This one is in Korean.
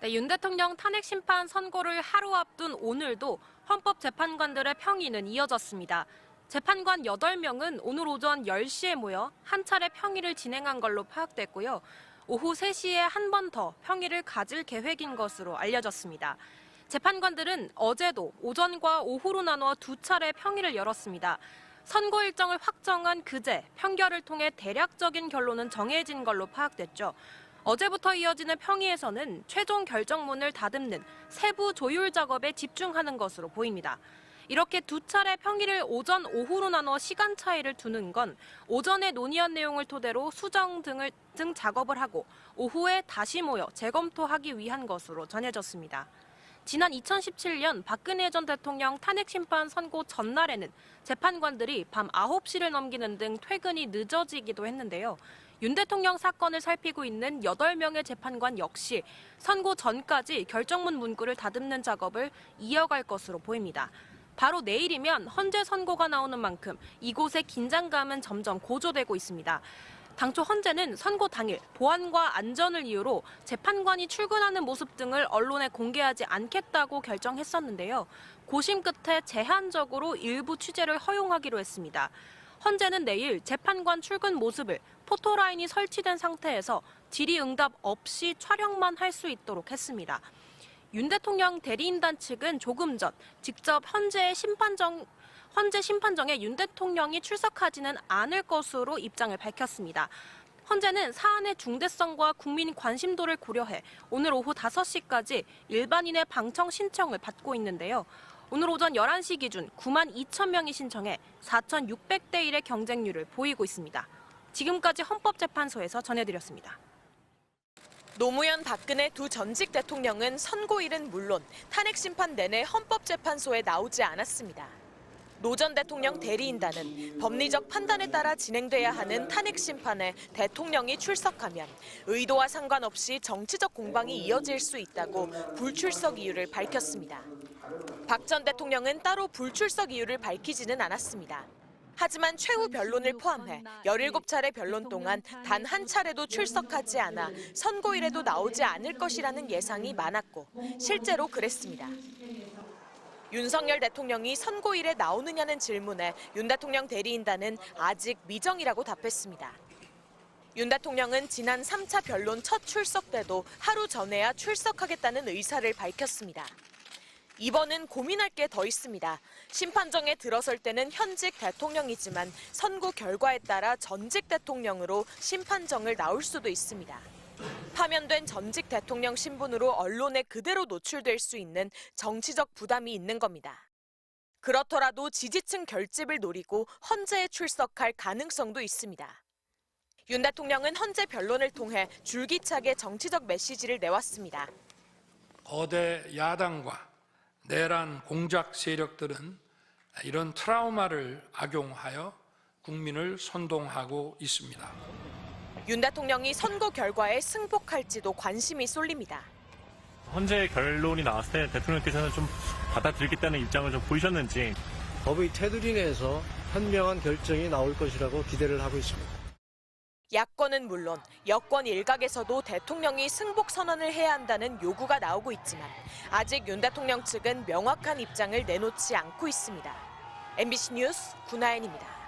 네, 윤 대통령 탄핵 심판 선고를 하루 앞둔 오늘도 헌법재판관들의 평의는 이어졌습니다. 재판관 8명은 오늘 오전 10시에 모여 한 차례 평의를 진행한 걸로 파악됐고요. 오후 3시에 한 번 더 평의를 가질 계획인 것으로 알려졌습니다. 재판관들은 어제도 오전과 오후로 나누어 2차례 평의를 열었습니다. 선고 일정을 확정한 그제 평결을 통해 대략적인 결론은 정해진 걸로 파악됐죠. 어제부터 이어지는 평의에서는 최종 결정문을 다듬는 세부 조율 작업에 집중하는 것으로 보입니다. 이렇게 2차례 평의를 오전, 오후로 나눠 시간 차이를 두는 건 오전에 논의한 내용을 토대로 수정 등 작업을 하고 오후에 다시 모여 재검토하기 위한 것으로 전해졌습니다. 지난 2017년 박근혜 전 대통령 탄핵 심판 선고 전날에는 재판관들이 밤 9시를 넘기는 등 퇴근이 늦어지기도 했는데요. 윤 대통령 사건을 살피고 있는 8명의 재판관 역시 선고 전까지 결정문 문구를 다듬는 작업을 이어갈 것으로 보입니다. 바로 내일이면 헌재 선고가 나오는 만큼 이곳의 긴장감은 점점 고조되고 있습니다. 당초 헌재는 선고 당일 보안과 안전을 이유로 재판관이 출근하는 모습 등을 언론에 공개하지 않겠다고 결정했었는데요. 고심 끝에 제한적으로 일부 취재를 허용하기로 했습니다. 헌재는 내일 재판관 출근 모습을 포토라인이 설치된 상태에서 질의응답 없이 촬영만 할 수 있도록 했습니다. 윤 대통령 대리인단 측은 조금 전 직접 헌재 심판정에 윤 대통령이 출석하지는 않을 것으로 입장을 밝혔습니다. 헌재는 사안의 중대성과 국민 관심도를 고려해 오늘 오후 5시까지 일반인의 방청 신청을 받고 있는데요. 오늘 오전 11시 기준 9만 2천 명이 신청해 4,600대 1의 경쟁률을 보이고 있습니다. 지금까지 헌법재판소에서 전해드렸습니다. 노무현, 박근혜 두 전직 대통령은 선고일은 물론 탄핵 심판 내내 헌법재판소에 나오지 않았습니다. 노 전 대통령 대리인단은 법리적 판단에 따라 진행돼야 하는 탄핵 심판에 대통령이 출석하면 의도와 상관없이 정치적 공방이 이어질 수 있다고 불출석 이유를 밝혔습니다. 박 전 대통령은 따로 불출석 이유를 밝히지는 않았습니다. 하지만 최후 변론을 포함해 17차례 변론 동안 단 한 차례도 출석하지 않아 선고일에도 나오지 않을 것이라는 예상이 많았고 실제로 그랬습니다. 윤석열 대통령이 선고일에 나오느냐는 질문에 윤 대통령 대리인단은 아직 미정이라고 답했습니다. 윤 대통령은 지난 3차 변론 첫 출석 때도 하루 전에야 출석하겠다는 의사를 밝혔습니다. 이번은 고민할 게 더 있습니다. 심판정에 들어설 때는 현직 대통령이지만 선고 결과에 따라 전직 대통령으로 심판정을 나올 수도 있습니다. 파면된 전직 대통령 신분으로 언론에 그대로 노출될 수 있는 정치적 부담이 있는 겁니다. 그렇더라도 지지층 결집을 노리고 헌재에 출석할 가능성도 있습니다. 윤 대통령은 헌재 변론을 통해 줄기차게 정치적 메시지를 내왔습니다. 거대 야당과 내란 공작 세력들은 이런 트라우마를 악용하여 국민을 선동하고 있습니다. 윤 대통령이 선고 결과에 승복할지도 관심이 쏠립니다. 헌재 결론이 나왔을 때 대통령께서는 좀 받아들이겠다는 입장을 좀 보이셨는지. 법의 테두리 내에서 현명한 결정이 나올 것이라고 기대를 하고 있습니다. 야권은 물론 여권 일각에서도 대통령이 승복 선언을 해야 한다는 요구가 나오고 있지만 아직 윤 대통령 측은 명확한 입장을 내놓지 않고 있습니다. MBC 뉴스 구나연입니다.